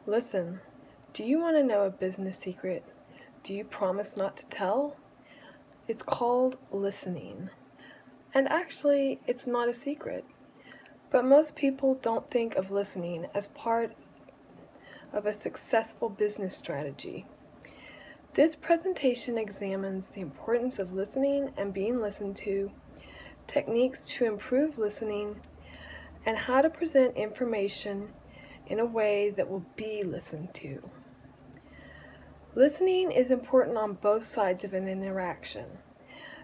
Listen, do you want to know a business secret? Do you promise not to tell? It's called listening. And actually, it's not a secret. But most people don't think of listening as part of a successful business strategy. This presentation examines the importance of listening and being listened to, techniques to improve listening, and how to present information in a way that will be listened to. Listening is important on both sides of an interaction.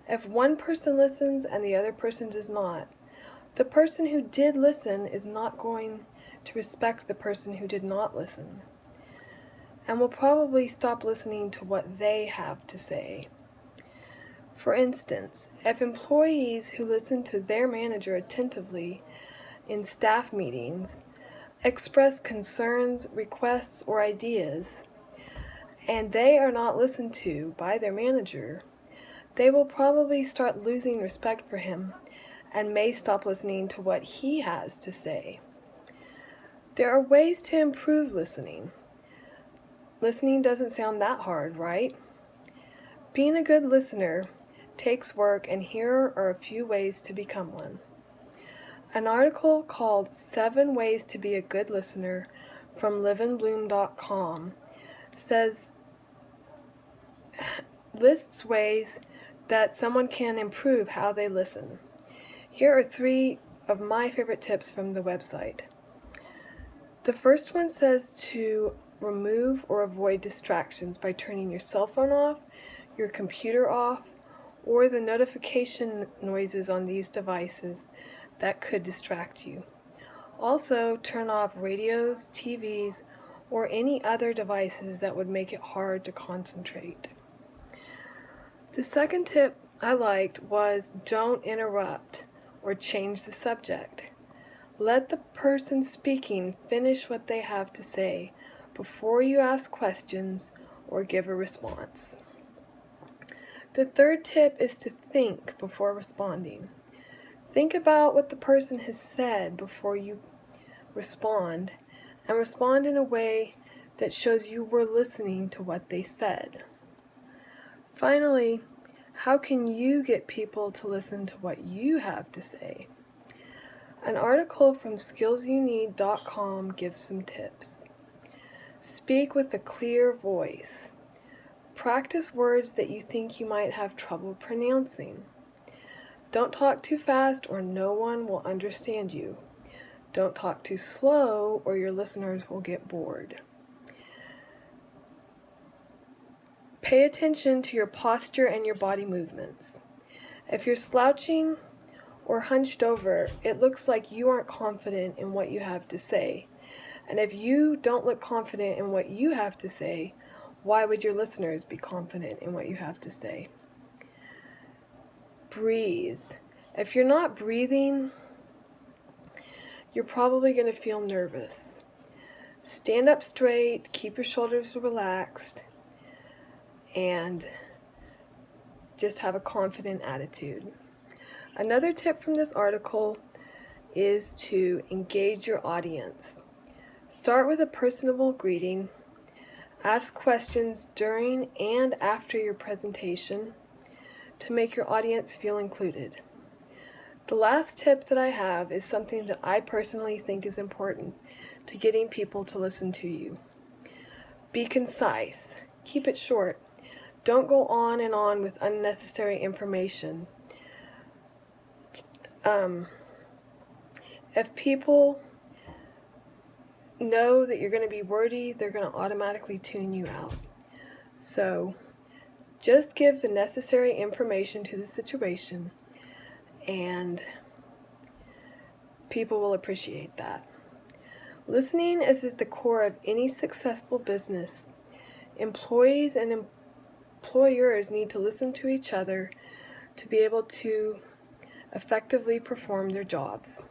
If one person listens and the other person does not, the person who did listen is not going to respect the person who did not listen, and will probably stop listening to what they have to say. For instance, if employees who listen to their manager attentively in staff meetings express concerns, requests, or ideas, and they are not listened to by their manager, they will probably start losing respect for him and may stop listening to what he has to say. There are ways to improve listening. Listening doesn't sound that hard, right? Being a good listener takes work, and here are a few ways to become one. An article called 7 Ways to Be a Good Listener from liveandbloom.com lists ways that someone can improve how they listen. Here are 3 of my favorite tips from the website. The first one says to remove or avoid distractions by turning your cell phone off, your computer off, or the notification noises on these devices that could distract you. Also, turn off radios, TVs, or any other devices that would make it hard to concentrate. The second tip I liked was don't interrupt or change the subject. Let the person speaking finish what they have to say before you ask questions or give a response. The third tip is to think before responding. Think about what the person has said before you respond, and respond in a way that shows you were listening to what they said. Finally, how can you get people to listen to what you have to say? An article from skillsyouneed.com gives some tips. Speak with a clear voice. Practice words that you think you might have trouble pronouncing. Don't talk too fast or no one will understand you. Don't talk too slow or your listeners will get bored. Pay attention to your posture and your body movements. If you're slouching or hunched over, it looks like you aren't confident in what you have to say. And if you don't look confident in what you have to say, why would your listeners be confident in what you have to say? Breathe. If you're not breathing, you're probably going to feel nervous. Stand up straight, keep your shoulders relaxed, and just have a confident attitude. Another tip from this article is to engage your audience. Start with a personable greeting. Ask questions during and after your presentation to make your audience feel included. The last tip that I have is something that I personally think is important to getting people to listen to you. Be concise. Keep it short. Don't go on and on with unnecessary information. If people know that you're going to be wordy, they're going to automatically tune you out. So just give the necessary information to the situation, and people will appreciate that. Listening is at the core of any successful business. Employees and employers need to listen to each other to be able to effectively perform their jobs.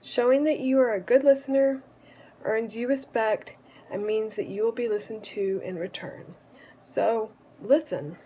Showing that you are a good listener earns you respect and means that you will be listened to in return. So, listen.